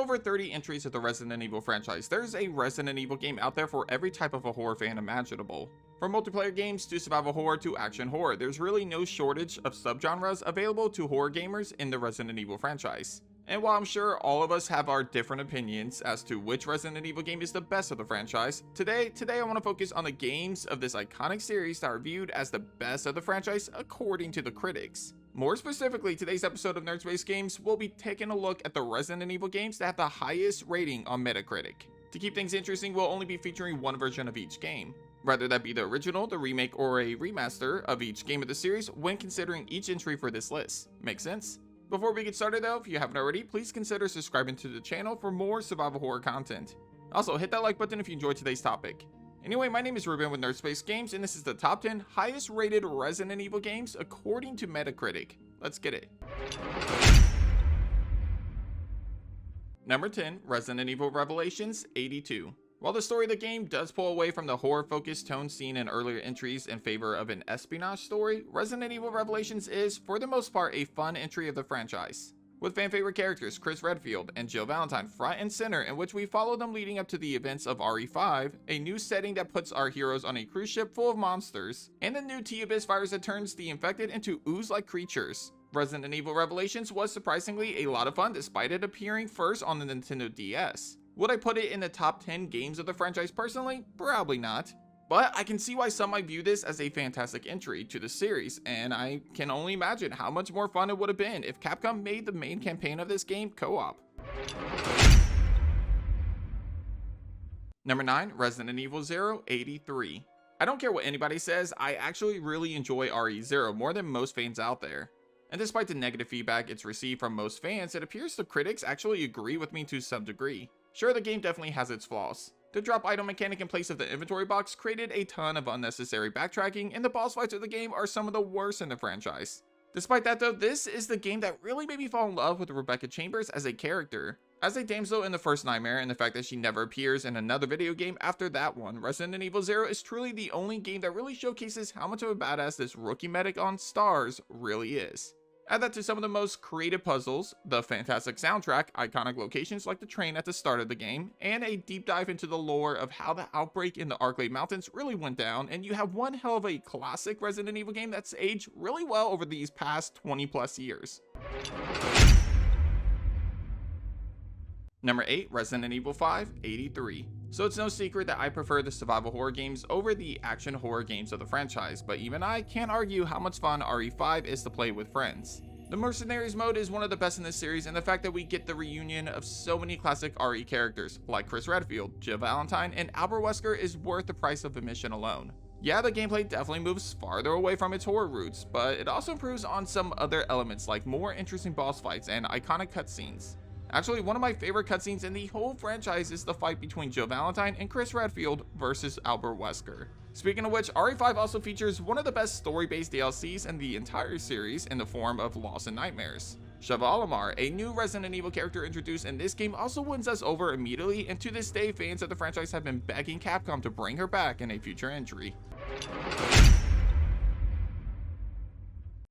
over 30 entries of the Resident Evil franchise, there's a Resident Evil game out there for every type of a horror fan imaginable. From multiplayer games to survival horror to action horror, there's really no shortage of subgenres available to horror gamers in the Resident Evil franchise. And while I'm sure all of us have our different opinions as to which Resident Evil game is the best of the franchise, today I want to focus on the games of this iconic series that are viewed as the best of the franchise according to the critics. More specifically, today's episode of Nerd Space Games, we'll be taking a look at the Resident Evil games that have the highest rating on Metacritic. To keep things interesting, we'll only be featuring one version of each game, whether that be the original, the remake, or a remaster of each game of the series when considering each entry for this list. Make sense? Before we get started though, if you haven't already, please consider subscribing to the channel for more survival horror content. Also, hit that like button if you enjoyed today's topic. Anyway, my name is Ruben with Nerd Space Games, and this is the top 10 highest rated Resident Evil games according to Metacritic. Let's get it. Number 10, Resident Evil Revelations 82. While the story of the game does pull away from the horror-focused tone seen in earlier entries in favor of an espionage story, Resident Evil Revelations is, for the most part, a fun entry of the franchise. With fan-favorite characters Chris Redfield and Jill Valentine front and center, in which we follow them leading up to the events of RE5, a new setting that puts our heroes on a cruise ship full of monsters, and the new T-Abyss virus that turns the infected into ooze-like creatures. Resident Evil Revelations was surprisingly a lot of fun despite it appearing first on the Nintendo DS. Would I put it in the top 10 games of the franchise personally? Probably not. But I can see why some might view this as a fantastic entry to the series, and I can only imagine how much more fun it would have been if Capcom made the main campaign of this game co-op. Number 9, Resident Evil 0 83. I don't care what anybody says, I actually really enjoy RE0 more than most fans out there. And despite the negative feedback it's received from most fans, it appears the critics actually agree with me to some degree. Sure, the game definitely has its flaws. The drop item mechanic in place of the inventory box created a ton of unnecessary backtracking, and the boss fights of the game are some of the worst in the franchise. Despite that though, this is the game that really made me fall in love with Rebecca Chambers as a character. As a damsel in the first Nightmare, and the fact that she never appears in another video game after that one, Resident Evil 0 is truly the only game that really showcases how much of a badass this rookie medic on Stars really is. Add that to some of the most creative puzzles, the fantastic soundtrack, iconic locations like the train at the start of the game, and a deep dive into the lore of how the outbreak in the Arklay Mountains really went down, and you have one hell of a classic Resident Evil game that's aged really well over these past 20 plus years. Number 8, Resident Evil 5 83. So it's no secret that I prefer the survival horror games over the action horror games of the franchise, but even I can't argue how much fun RE5 is to play with friends. The Mercenaries mode is one of the best in this series, and the fact that we get the reunion of so many classic RE characters like Chris Redfield, Jill Valentine, and Albert Wesker is worth the price of admission alone. Yeah, the gameplay definitely moves farther away from its horror roots, but it also improves on some other elements like more interesting boss fights and iconic cutscenes. Actually, one of my favorite cutscenes in the whole franchise is the fight between Jill Valentine and Chris Redfield versus Albert Wesker. Speaking of which, RE5 also features one of the best story-based DLCs in the entire series in the form of Lost in Nightmares. Sheva Alomar, a new Resident Evil character introduced in this game, also wins us over immediately, and to this day fans of the franchise have been begging Capcom to bring her back in a future entry.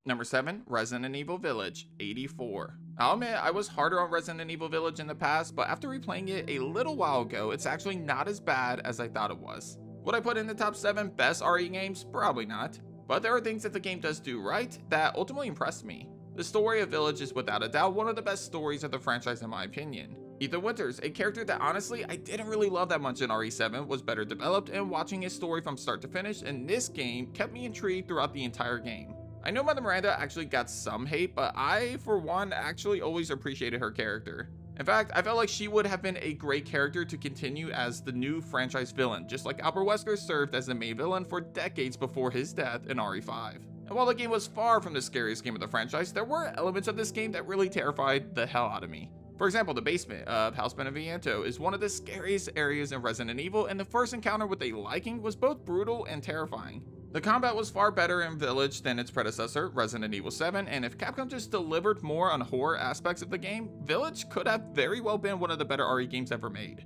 Number 7, Resident Evil Village 84. I'll admit I was harder on Resident Evil Village in the past, but after replaying it a little while ago, it's actually not as bad as I thought it was. Would I put it in the top 7 best RE games? Probably not. But there are things that the game does do right that ultimately impressed me. The story of Village is without a doubt one of the best stories of the franchise in my opinion. Ethan Winters, a character that honestly I didn't really love that much in RE7, was better developed, and watching his story from start to finish in this game kept me intrigued throughout the entire game. I know Mother Miranda actually got some hate, but I, for one, actually always appreciated her character. In fact, I felt like she would have been a great character to continue as the new franchise villain, just like Albert Wesker served as the main villain for decades before his death in RE5. And while the game was far from the scariest game of the franchise, there were elements of this game that really terrified the hell out of me. For example, the basement of House Beneviento is one of the scariest areas in Resident Evil, and the first encounter with a Lycan was both brutal and terrifying. The combat was far better in Village than its predecessor, Resident Evil 7, and if Capcom just delivered more on horror aspects of the game, Village could have very well been one of the better RE games ever made.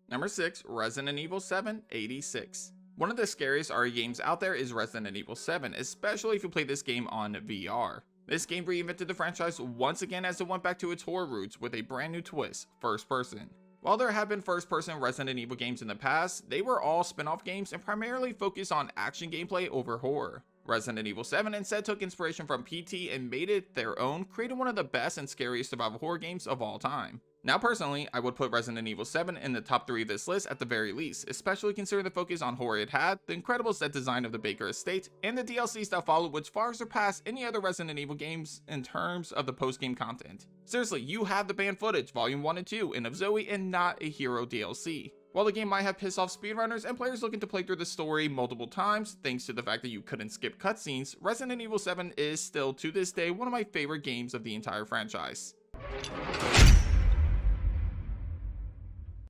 Number 6, Resident Evil 7 86. One of the scariest RE games out there is Resident Evil 7, especially if you play this game on VR. This game reinvented the franchise once again as it went back to its horror roots with a brand new twist, first person. While there have been first-person Resident Evil games in the past, they were all spin-off games and primarily focused on action gameplay over horror. Resident Evil 7 instead took inspiration from PT and made it their own, creating one of the best and scariest survival horror games of all time. Now personally, I would put Resident Evil 7 in the top 3 of this list at the very least, especially considering the focus on horror it had, the incredible set design of the Baker estate, and the DLCs that followed, which far surpassed any other Resident Evil games in terms of the post-game content. Seriously, you have the banned footage, Volume 1 and 2, and of Zoe, and not a hero DLC. While the game might have pissed off speedrunners and players looking to play through the story multiple times, thanks to the fact that you couldn't skip cutscenes, Resident Evil 7 is still to this day one of my favorite games of the entire franchise.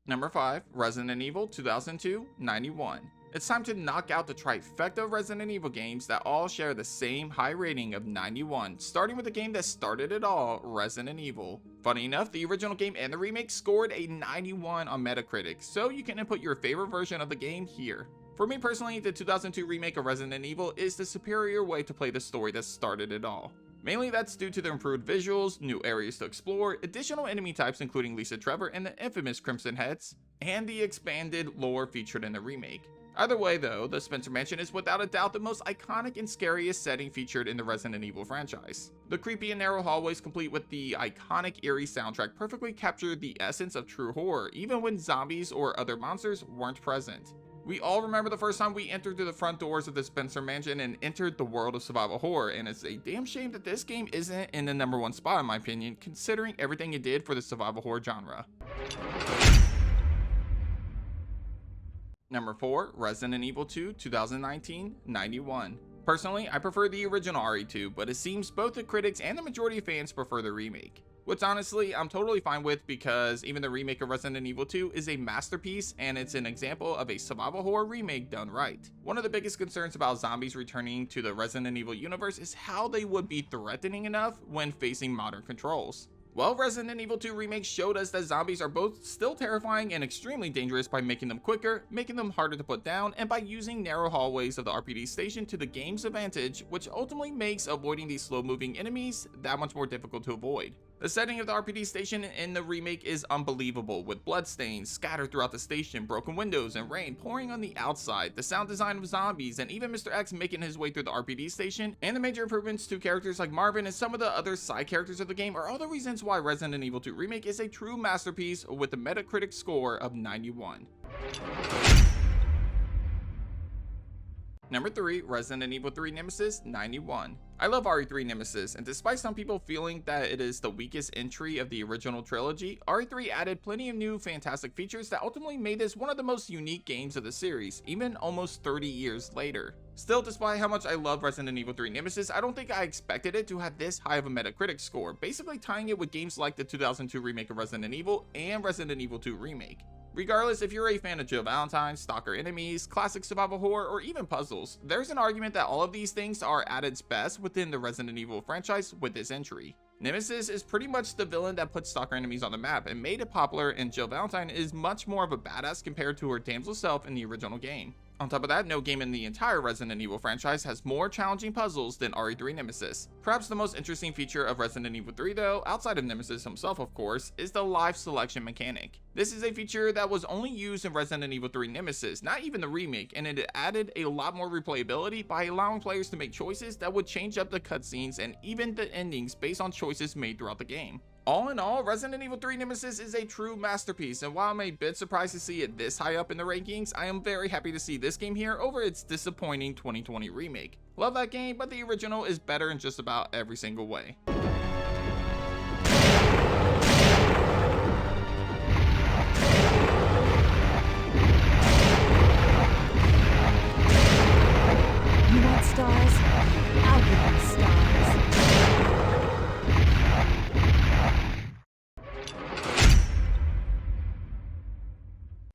Number 5, Resident Evil 2002-91. It's time to knock out the trifecta of Resident Evil games that all share the same high rating of 91, starting with the game that started it all, Resident Evil. Funny enough, the original game and the remake scored a 91 on Metacritic, so you can input your favorite version of the game here. For me personally, the 2002 remake of Resident Evil is the superior way to play the story that started it all. Mainly that's due to the improved visuals, new areas to explore, additional enemy types including Lisa Trevor and the infamous Crimson Heads, and the expanded lore featured in the remake. Either way though, the Spencer Mansion is without a doubt the most iconic and scariest setting featured in the Resident Evil franchise. The creepy and narrow hallways complete with the iconic eerie soundtrack perfectly captured the essence of true horror, even when zombies or other monsters weren't present. We all remember the first time we entered through the front doors of the Spencer Mansion and entered the world of survival horror, and it's a damn shame that this game isn't in the #1 spot in my opinion, considering everything it did for the survival horror genre. Number 4, Resident Evil 2 2019-91. Personally, I prefer the original RE2, but it seems both the critics and the majority of fans prefer the remake. Which honestly, I'm totally fine with because even the remake of Resident Evil 2 is a masterpiece and it's an example of a survival horror remake done right. One of the biggest concerns about zombies returning to the Resident Evil universe is how they would be threatening enough when facing modern controls. Well, Resident Evil 2 Remake showed us that zombies are both still terrifying and extremely dangerous by making them quicker, making them harder to put down, and by using narrow hallways of the RPD station to the game's advantage, which ultimately makes avoiding these slow-moving enemies that much more difficult to avoid. The setting of the RPD station in the remake is unbelievable, with bloodstains scattered throughout the station, broken windows, and rain pouring on the outside, the sound design of zombies, and even Mr. X making his way through the RPD station, and the major improvements to characters like Marvin and some of the other side characters of the game are all the reasons why Resident Evil 2 Remake is a true masterpiece with a Metacritic score of 91. Number 3, Resident Evil 3 Nemesis, 91. I love RE3 Nemesis, and despite some people feeling that it is the weakest entry of the original trilogy, RE3 added plenty of new fantastic features that ultimately made this one of the most unique games of the series, even almost 30 years later. Still, despite how much I love Resident Evil 3 Nemesis, I don't think I expected it to have this high of a Metacritic score, basically tying it with games like the 2002 remake of Resident Evil and Resident Evil 2 Remake. Regardless if you're a fan of Jill Valentine, stalker enemies, classic survival horror, or even puzzles, there's an argument that all of these things are at its best within the Resident Evil franchise with this entry. Nemesis is pretty much the villain that put stalker enemies on the map and made it popular, and Jill Valentine is much more of a badass compared to her damsel self in the original game. On top of that, no game in the entire Resident Evil franchise has more challenging puzzles than RE3 Nemesis. Perhaps the most interesting feature of Resident Evil 3 though, outside of Nemesis himself of course, is the life selection mechanic. This is a feature that was only used in Resident Evil 3 Nemesis, not even the remake, and it added a lot more replayability by allowing players to make choices that would change up the cutscenes and even the endings based on choices made throughout the game. All in all, Resident Evil 3 Nemesis is a true masterpiece, and while I'm a bit surprised to see it this high up in the rankings, I am very happy to see this game here over its disappointing 2020 remake. Love that game, but the original is better in just about every single way. You want stars? I'll give you stars.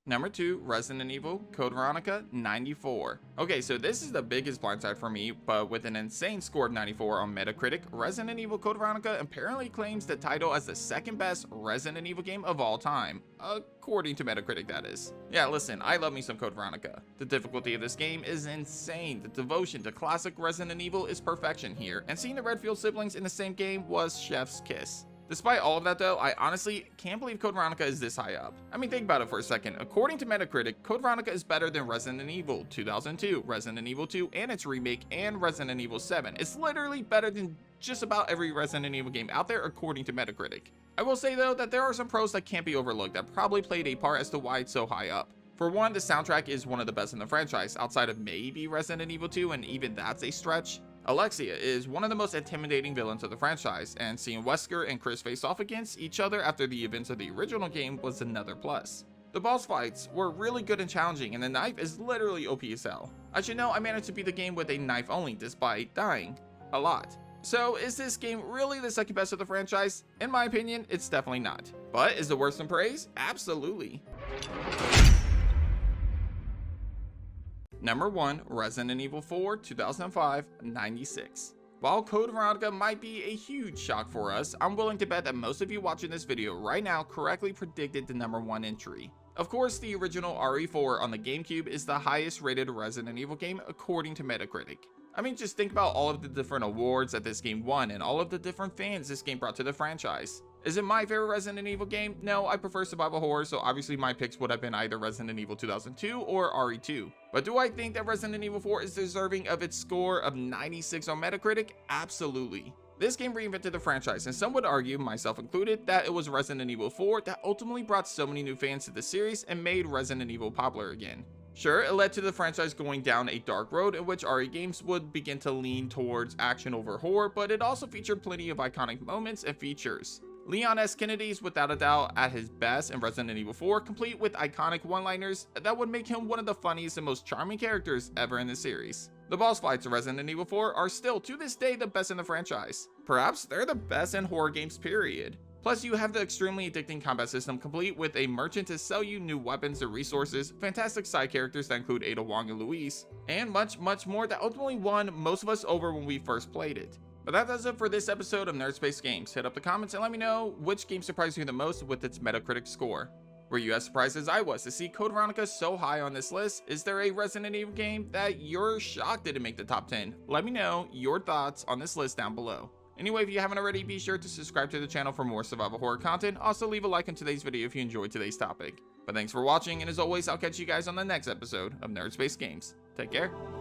Number Number 2, Resident Evil Code Veronica 94. Okay, so this is the biggest blindside for me, but with an insane score of 94 on Metacritic, Resident Evil Code Veronica apparently claims the title as the second best Resident Evil game of all time, according to Metacritic that is. Yeah, listen, I love me some Code Veronica. The difficulty of this game is insane. The devotion to classic Resident Evil is perfection here, and seeing the Redfield siblings in the same game was chef's kiss. Despite all of that though, I honestly can't believe Code Veronica is this high up. I mean, think about it for a second. According to Metacritic, Code Veronica is better than Resident Evil 2002, Resident Evil 2 and its remake, and Resident Evil 7. It's literally better than just about every Resident Evil game out there according to Metacritic. I will say though that there are some pros that can't be overlooked that probably played a part as to why it's so high up. For one, the soundtrack is one of the best in the franchise, outside of maybe Resident Evil 2, and even that's a stretch. Alexia is one of the most intimidating villains of the franchise, and seeing Wesker and Chris face off against each other after the events of the original game was another plus. The boss fights were really good and challenging, and the knife is literally OP as hell. I should know I managed to beat the game with a knife only despite dying a lot. So is this game really the second best of the franchise? In my opinion, it's definitely not. But is it worth some praise? Absolutely. Number 1, Resident Evil 4 2005 96. While Code Veronica might be a huge shock for us, I'm willing to bet that most of you watching this video right now correctly predicted the number 1 entry. Of course, the original RE4 on the GameCube is the highest rated Resident Evil game according to Metacritic. I mean, just think about all of the different awards that this game won and all of the different fans this game brought to the franchise. Is it my favorite Resident Evil game? No, I prefer survival horror, so obviously my picks would have been either Resident Evil 2002 or RE2. But do I think that Resident Evil 4 is deserving of its score of 96 on Metacritic? Absolutely. This game reinvented the franchise, and some would argue, myself included, that it was Resident Evil 4 that ultimately brought so many new fans to the series and made Resident Evil popular again. Sure, it led to the franchise going down a dark road in which RE games would begin to lean towards action over horror, but it also featured plenty of iconic moments and features. Leon S. Kennedy is without a doubt at his best in Resident Evil 4, complete with iconic one-liners that would make him one of the funniest and most charming characters ever in the series. The boss fights of Resident Evil 4 are still to this day the best in the franchise. Perhaps they're the best in horror games period. Plus, you have the extremely addicting combat system complete with a merchant to sell you new weapons and resources, fantastic side characters that include Ada Wong and Luis, and much more that ultimately won most of us over when we first played it. But that does it for this episode of Nerd Space Games. Hit up the comments and let me know which game surprised you the most with its Metacritic score. Were you as surprised as I was to see Code Veronica so high on this list? Is there a Resident Evil game that you're shocked didn't make the top 10? Let me know your thoughts on this list down below. Anyway, if you haven't already, be sure to subscribe to the channel for more survival horror content. Also, leave a like on today's video if you enjoyed today's topic. But thanks for watching, and as always, I'll catch you guys on the next episode of Nerd Space Games. Take care.